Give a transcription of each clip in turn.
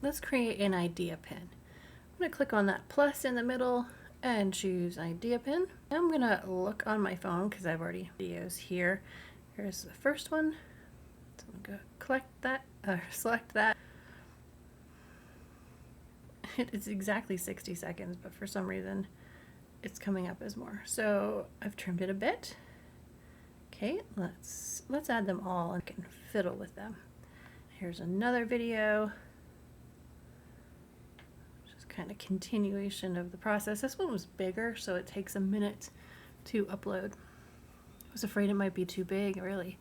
let's create an idea pin. I'm going to click on that plus in the middle and choose idea pin. I'm going to look on my phone because I've already videos here. Here's the first one. So I'm going to select that. It's exactly 60 seconds, but for some reason it's coming up as more. So I've trimmed it a bit. Okay, let's add them all and can fiddle with them. Here's another video. Just kind of continuation of the process. This one was bigger, so it takes a minute to upload. I was afraid it might be too big, really.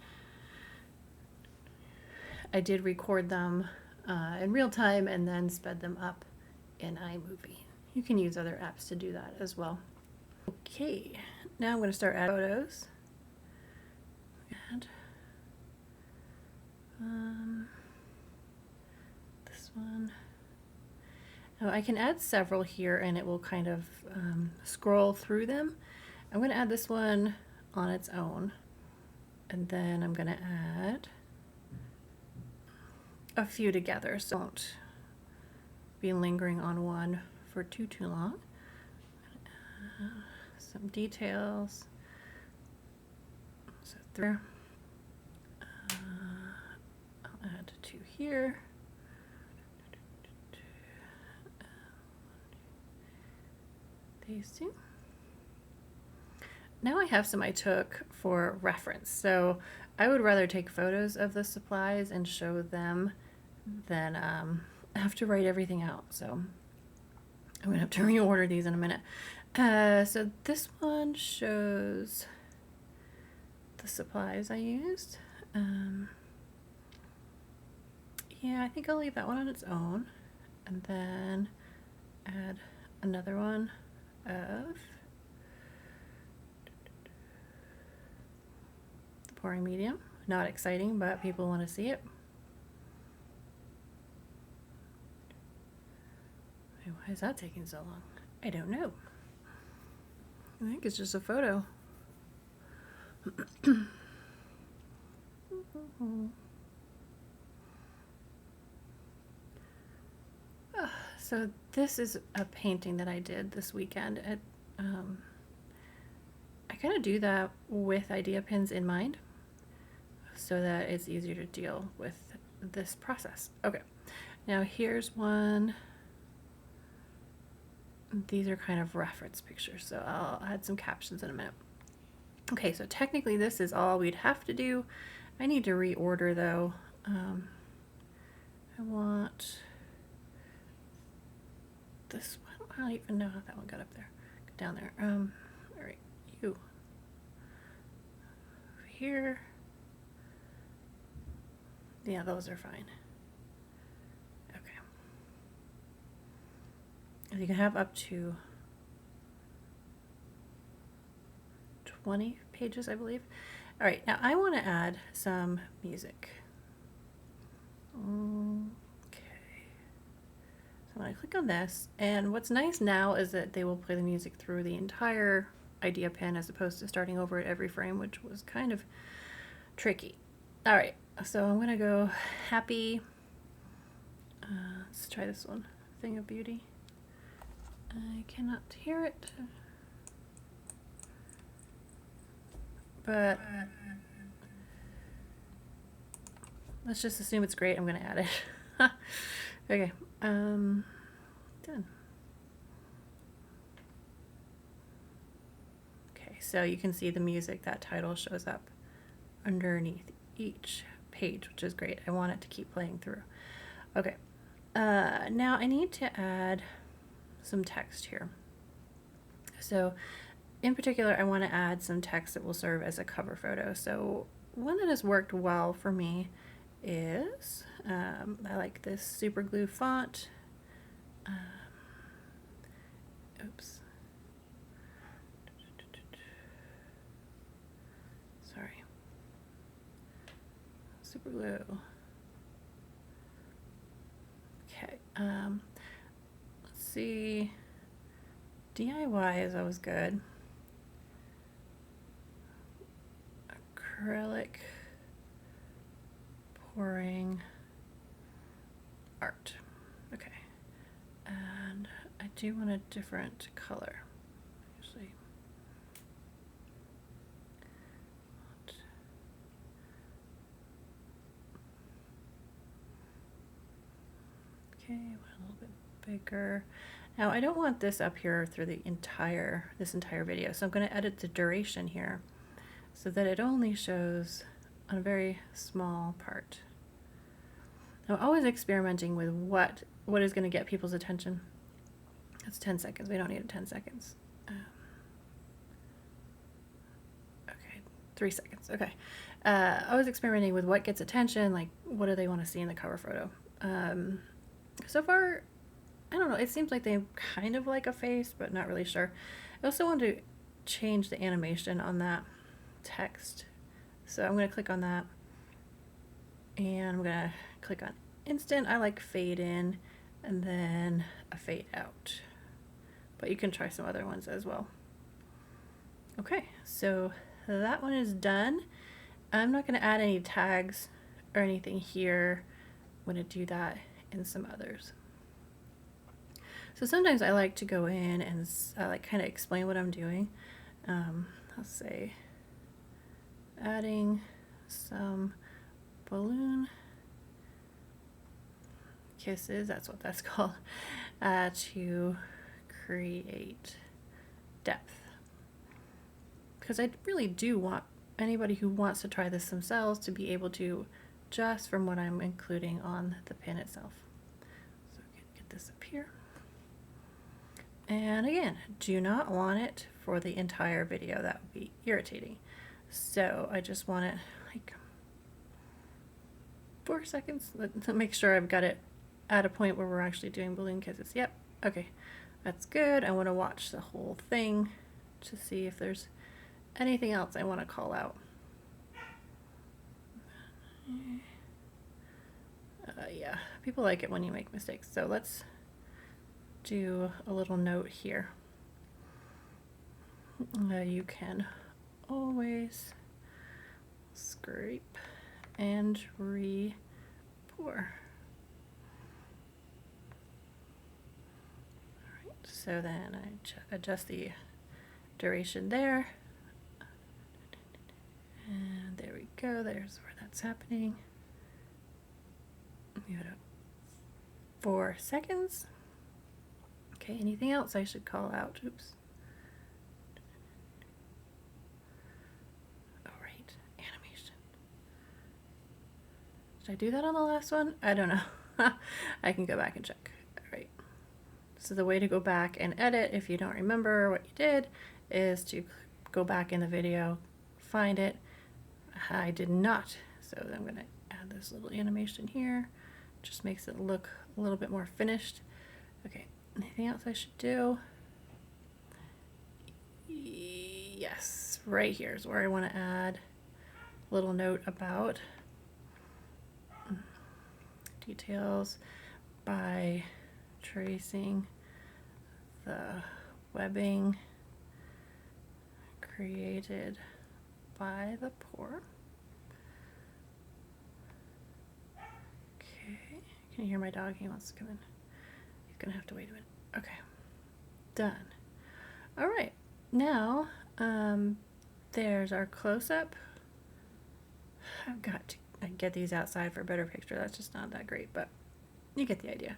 I did record them in real time and then sped them up in iMovie. You can use other apps to do that as well. Okay, now I'm going to start adding photos. This one. Now I can add several here and it will kind of scroll through them. I'm going to add this one on its own, and then I'm going to add a few together so I won't be lingering on one for too long. Some details. So there. I'll add two here. These two. Now I have some I took for reference. So I would rather take photos of the supplies and show them than have to write everything out. So I'm gonna have to reorder these in a minute. So this one shows the supplies I used. Yeah, I think I'll leave that one on its own, and then add another one of the pouring medium. Not exciting, but people want to see it. Why is that taking so long? I don't know. I think it's just a photo. So this is a painting that I did this weekend. I kind of do that with idea pins in mind so that it's easier to deal with this process. Okay, now here's one. These are kind of reference pictures, so I'll add some captions in a minute. Okay, so technically this is all we'd have to do. I need to reorder though. I want this one. I don't even know how that one got up there. Down there. All right, you. Over here. Yeah, those are fine. Okay. You can have up to 20 pages, I believe. All right, now I want to add some music. Okay. So when I click on this, and what's nice now is that they will play the music through the entire idea pin as opposed to starting over at every frame, which was kind of tricky. All right, so I'm gonna go happy. Let's try this one, Thing of Beauty. I cannot hear it, but let's just assume it's great. I'm gonna add it. Okay, done. Okay, so you can see the music, that title shows up underneath each page, which is great. I want it to keep playing through. Okay, now I need to add some text here. So in particular, I want to add some text that will serve as a cover photo. So one that has worked well for me is, I like this super glue font. Oops. Sorry. Super glue. Okay. Let's see. DIY is always good. Acrylic pouring art. do want a different color. Actually, okay, a little bit bigger. Now I don't want this up here through this entire video, so I'm going to edit the duration here so that it only shows on a very small part. I'm always experimenting with what is going to get people's attention. That's 10 seconds. We don't need it 10 seconds. Okay, 3 seconds. Okay. I was experimenting with what gets attention, like what do they want to see in the cover photo. So far, I don't know, it seems like they kind of like a face, but not really sure. I also want to change the animation on that text. So I'm going to click on that, and I'm going to click on instant. I like fade in and then a fade out, but you can try some other ones as well. Okay, so that one is done. I'm not going to add any tags or anything here. I'm going to do that in some others. So sometimes I like to go in and like kind of explain what I'm doing. I'll say adding some balloon kisses, that's what that's called, to create depth. Because I really do want anybody who wants to try this themselves to be able to, just from what I'm including on the pin itself. So get this up here. And again, do not want it for the entire video. That would be irritating. So I just want it like 4 seconds to make sure I've got it at a point where we're actually doing balloon kisses. Yep. Okay. That's good. I want to watch the whole thing to see if there's anything else I want to call out. Yeah, people like it when you make mistakes. So let's do a little note here. You can always scrape and re-pour. Alright, so then I adjust the duration there. And there we go, there's where that's happening. Give it up 4 seconds. Okay, anything else I should call out? Oops. All right, animation. Did I do that on the last one? I don't know. I can go back and check. All right. So the way to go back and edit, if you don't remember what you did, is to go back in the video, find it. I did not. So I'm going to add this little animation here. Just makes it look a little bit more finished. Okay. Anything else I should do? Yes, right here is where I want to add a little note about details by tracing the webbing created by the pour. Okay, can you hear my dog? He wants to come in. Gonna have to wait a minute. Okay, done. All right, now there's our close-up. I've got to get these outside for a better picture. That's just not that great, but you get the idea.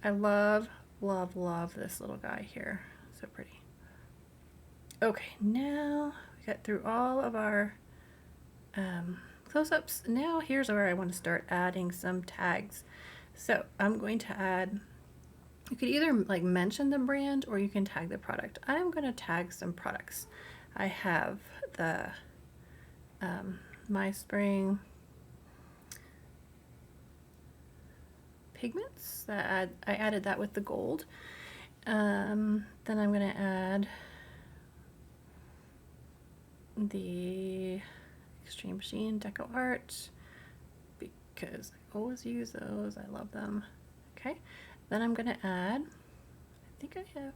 I love, love, love this little guy here. So pretty. Okay, now we got through all of our close-ups. Now here's where I want to start adding some tags. So I'm going to add, you could either like mention the brand or you can tag the product. I'm going to tag some products. I have the MySpring pigments that I added that with the gold. Then I'm going to add the Extreme Sheen Deco Art because I always use those. I love them. Okay. Then I'm going to add, I think I have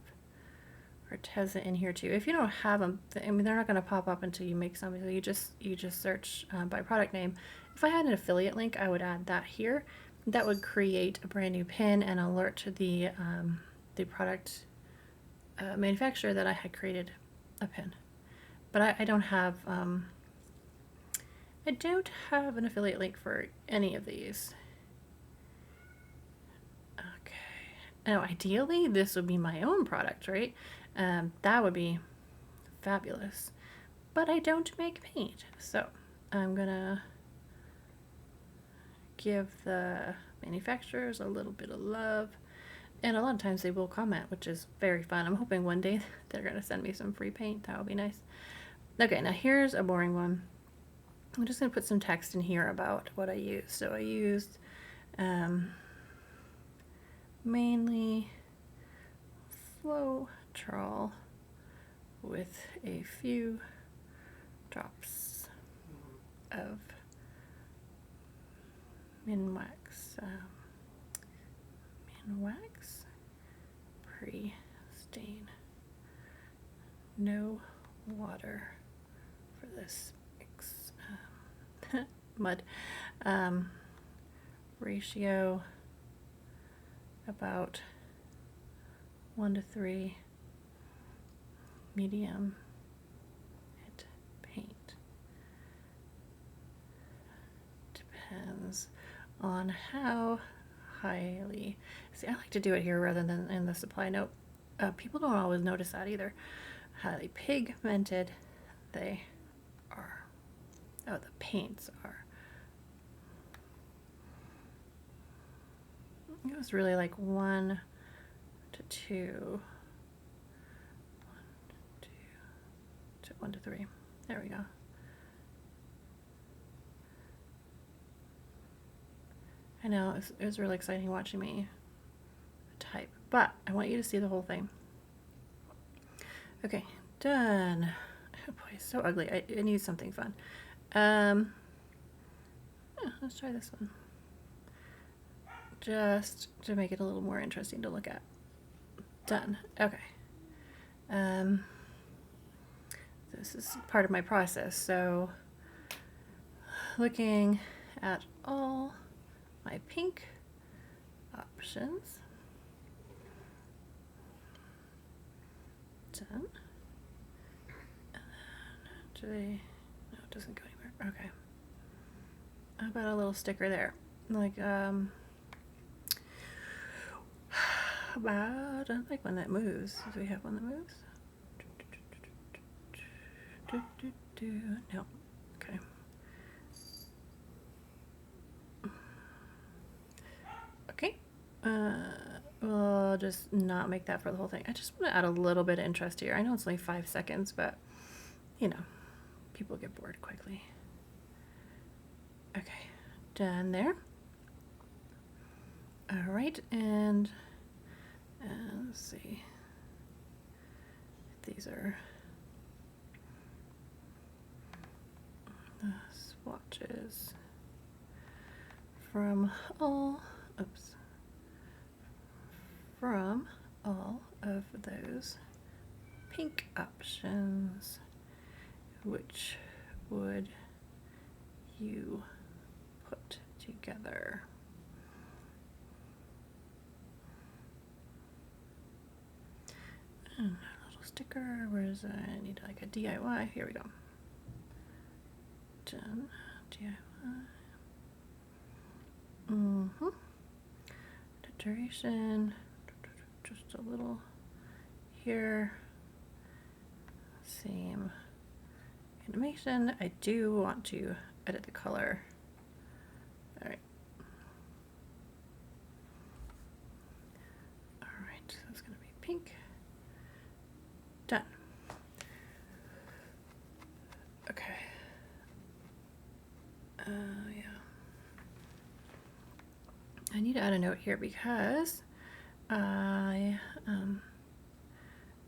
Arteza in here too. If you don't have them, I mean, they're not going to pop up until you make something. So you just search by product name. If I had an affiliate link, I would add that here. That would create a brand new pin and alert to the product manufacturer that I had created a pin. But I don't have an affiliate link for any of these. Okay. Now, ideally, this would be my own product, right? That would be fabulous. But I don't make paint, so I'm gonna give the manufacturers a little bit of love. And a lot of times they will comment, which is very fun. I'm hoping one day they're gonna send me some free paint. That would be nice. Okay, now here's a boring one. I'm just gonna put some text in here about what I used. So I used mainly Floetrol with a few drops of Minwax. Minwax pre-stain. No water for this mix. Mud. Ratio about 1 to 3. Medium hit paint. Depends on how highly. See, I like to do it here rather than in the supply note. People don't always notice that either. Highly pigmented they are. Oh, the paints are. It was really like 1 to 2. 1 to 3. There we go. I know, it was really exciting watching me type, but I want you to see the whole thing. Okay, done. Oh boy, it's so ugly. I need something fun. Yeah, let's try this one. Just to make it a little more interesting to look at. Done. Okay. This is part of my process, so looking at all my pink options. Done. Do they? No, it doesn't go anywhere. Okay. How about a little sticker there? Like, about, I like one that moves. Do we have one that moves? No. Okay. Okay. We'll just not make that for the whole thing. I just want to add a little bit of interest here. I know it's only 5 seconds, but you know, people get bored quickly. Okay, done there. All right, and let's see. These are the swatches from all, from all of those pink options. Which would you put together? And a little sticker. Where is it? I need like a DIY. Here we go. Done. DIY. The duration. Just a little here. Same animation. I do want to edit the color. All right. All right, so it's gonna be pink. Done. Okay. Yeah. I need to add a note here because I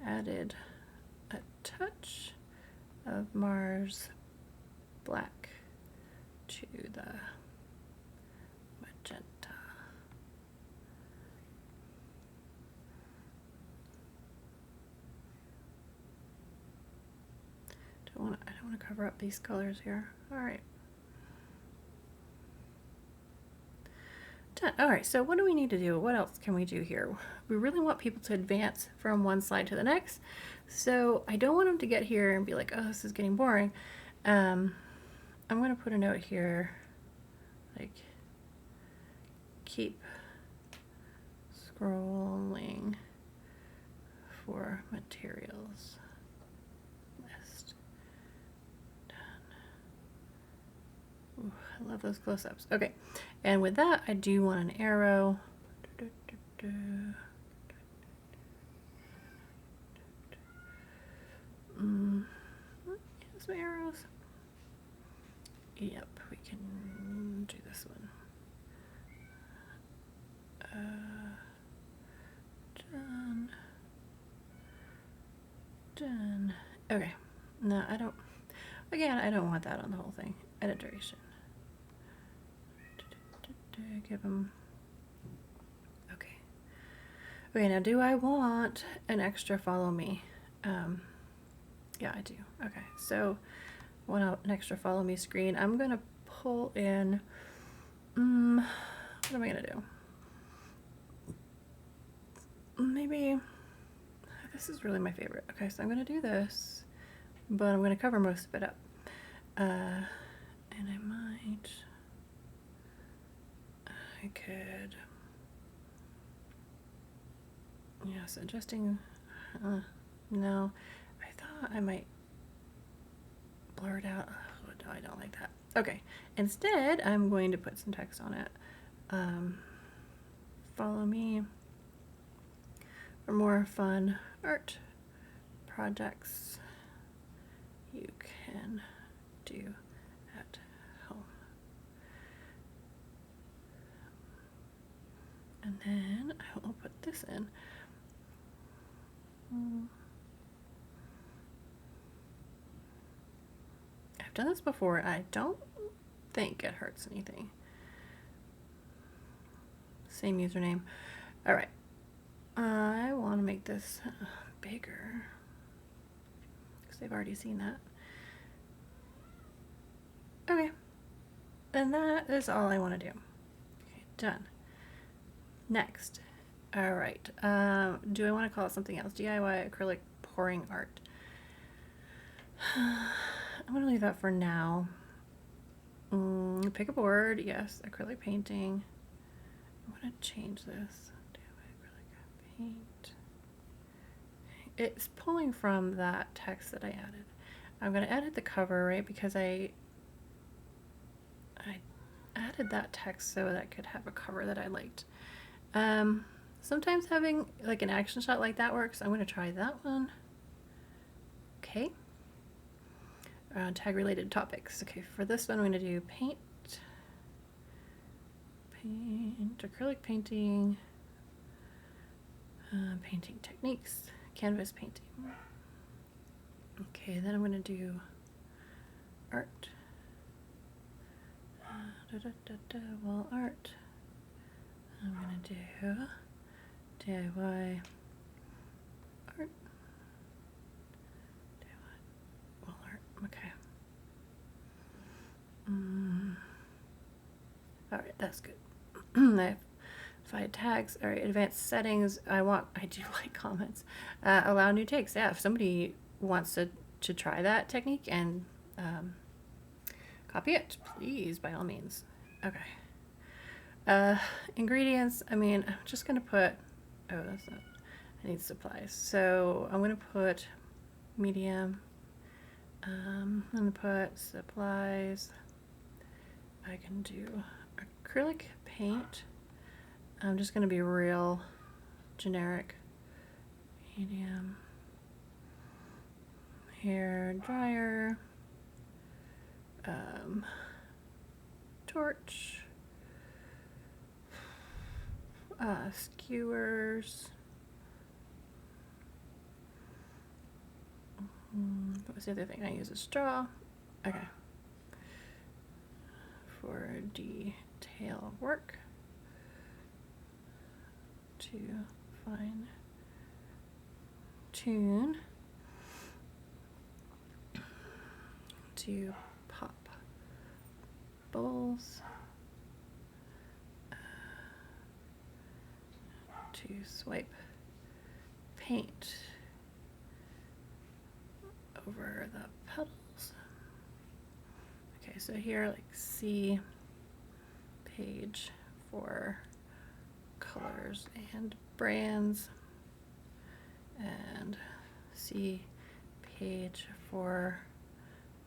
added a touch of Mars black to the magenta. I don't want to cover up these colors here. All right. done. All right, so what do we need to do? What else can we do here? We really want people to advance from one slide to the next. So I don't want them to get here and be like, oh, this is getting boring. I'm going to put a note here, like, keep scrolling for materials list. Done. Ooh, I love those close-ups. Okay, and with that, I do want an arrow. Some arrows. Yep, we can do this one. Done. Done. Okay. No, I don't. Again, I don't want that on the whole thing. Edit duration. Give them. Okay. Okay, now do I want an extra follow me? Yeah, I do. Okay, so I want an extra follow me screen. I'm going to pull in. What am I going to do? Maybe. This is really my favorite. Okay, so I'm going to do this, but I'm going to cover most of it up. And I might. I could. Yeah, so adjusting. No, I thought I might blur it out. Oh, no, I don't like that. Okay, instead, I'm going to put some text on it. Follow me for more fun art projects you can do at home. And then I will put this in. I've done this before. I don't think it hurts anything. Same username. All right. I want to make this bigger because they've already seen that. Okay. And that is all I want to do. Okay, done. Next. All right. Do I want to call it something else? DIY acrylic pouring art. I'm going to leave that for now. Pick a board. Yes. Acrylic painting. I'm going to change this. DIY acrylic paint. It's pulling from that text that I added. I'm going to edit the cover, right? Because I added that text so that I could have a cover that I liked. Sometimes having like an action shot like that works. I'm going to try that one. Okay. Tag related topics. Okay, for this one I'm going to do paint, acrylic painting, painting techniques, canvas painting. Okay, then I'm going to do art. Wall art. I'm going to do DIY art. DIY wall art. Okay. All right, that's good. I have 5 tags. All right, advanced settings. I do like comments. Allow new takes. Yeah, if somebody wants to try that technique and copy it, please, by all means. Okay. Ingredients. I mean, I'm just gonna put. Oh, that's not. I need supplies. So I'm gonna put medium. I'm gonna put supplies. I can do acrylic paint. I'm just gonna be real generic. Medium. Hair dryer. Torch. Skewers. What was the other thing? I use a straw. Okay. For detail work. To fine tune. To pop bowls. swipe paint over the petals. Okay, so here, like, see page for colors and brands, and see page for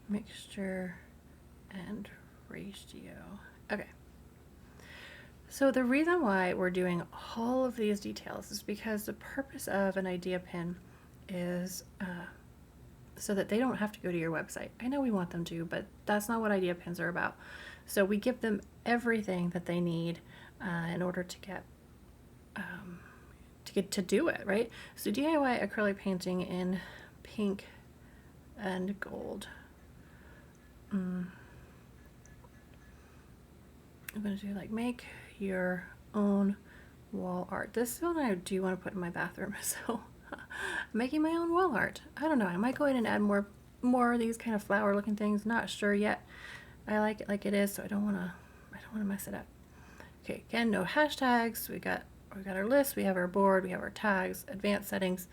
mixture and ratio. Okay. So the reason why we're doing all of these details is because the purpose of an idea pin is so that they don't have to go to your website. I know we want them to, but that's not what idea pins are about. So we give them everything that they need in order to get to do it, right? So DIY acrylic painting in pink and gold. I'm gonna do like make your own wall art. This one I do want to put in my bathroom, so making my own wall art. I don't know, I might go ahead and add more of these kind of flower looking things. Not sure yet. I like it like it is, so I don't want to mess it up. Okay, again, no hashtags. We got our list, we have our board, we have our tags, advanced settings.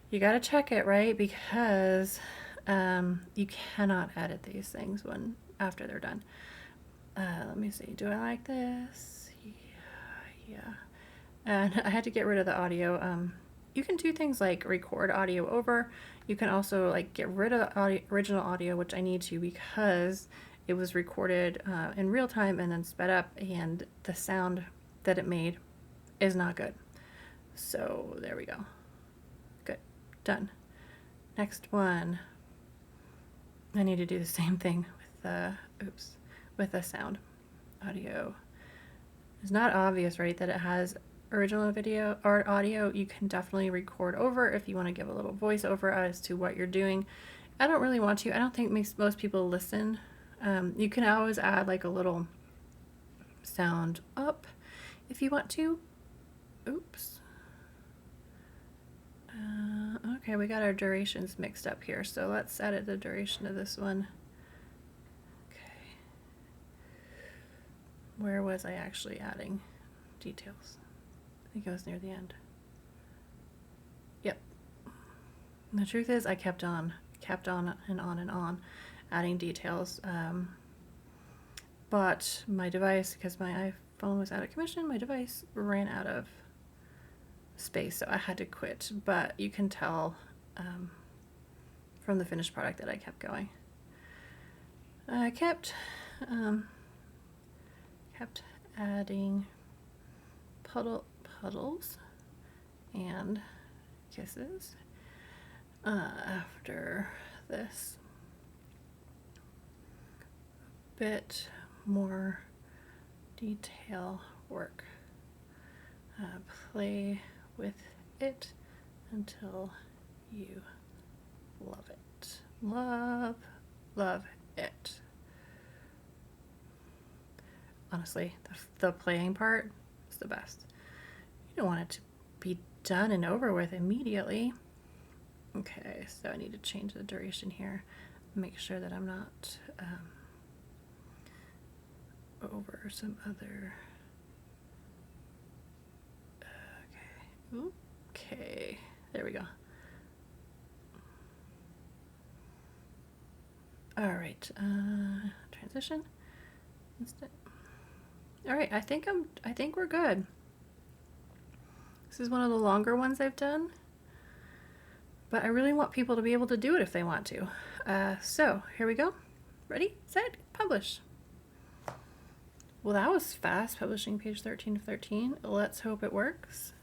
You got to check it, right? Because you cannot edit these things after they're done. Let me see. Do I like this? Yeah. And I had to get rid of the audio. You can do things like record audio over. You can also like get rid of the original audio, which I need to because it was recorded in real time and then sped up, and the sound that it made is not good. So there we go. Good. Done. Next one. I need to do the same thing with the sound. Audio. It's not obvious, right, that it has original video or audio. You can definitely record over if you want to give a little voiceover as to what you're doing. I don't really want to. I don't think most people listen. You can always add like a little sound up if you want to. Oops. Okay, we got our durations mixed up here, so let's edit the duration of this one. Okay. Where was I actually adding details? I think it was near the end. Yep. And the truth is I kept on and on adding details. But my device, because my iPhone was out of commission, my device ran out of space, so I had to quit. But you can tell from the finished product that I kept going. I kept adding puddles and kisses after this. Bit more detail work. Play with it until you love it. Love it. Honestly, the playing part is the best. You don't want it to be done and over with immediately. Okay, so I need to change the duration here. Make sure that I'm not over some other. Okay, there we go. All right, transition. Instant. All right, I think we're good. This is one of the longer ones I've done, but I really want people to be able to do it if they want to. So here we go. Ready, set, publish. Well, that was fast, publishing page 13 of 13. Let's hope it works.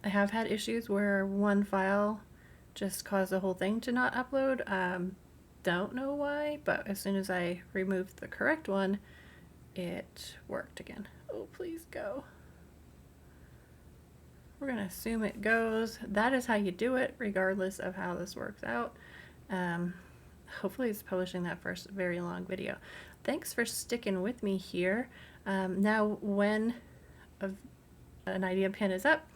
I have had issues where one file just caused the whole thing to not upload. Don't know why, but as soon as I removed the correct one, it worked again. Oh, please go. We're gonna assume it goes. That is how you do it, regardless of how this works out. Hopefully it's publishing that first very long video. Thanks for sticking with me here. Now when an idea pin is up,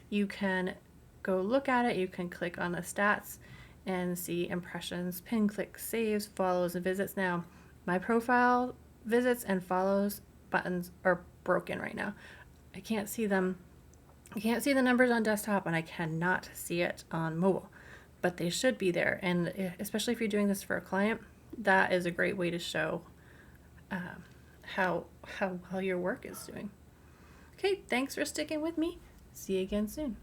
you can go look at it. You can click on the stats and see impressions, pin, clicks, saves, follows, and visits. Now my profile visits and follows buttons are broken right now. I can't see them I can't see the numbers on desktop and I cannot see it on mobile, but they should be there. And especially if you're doing this for a client, that is a great way to show how well your work is doing. Okay, thanks for sticking with me. See you again soon.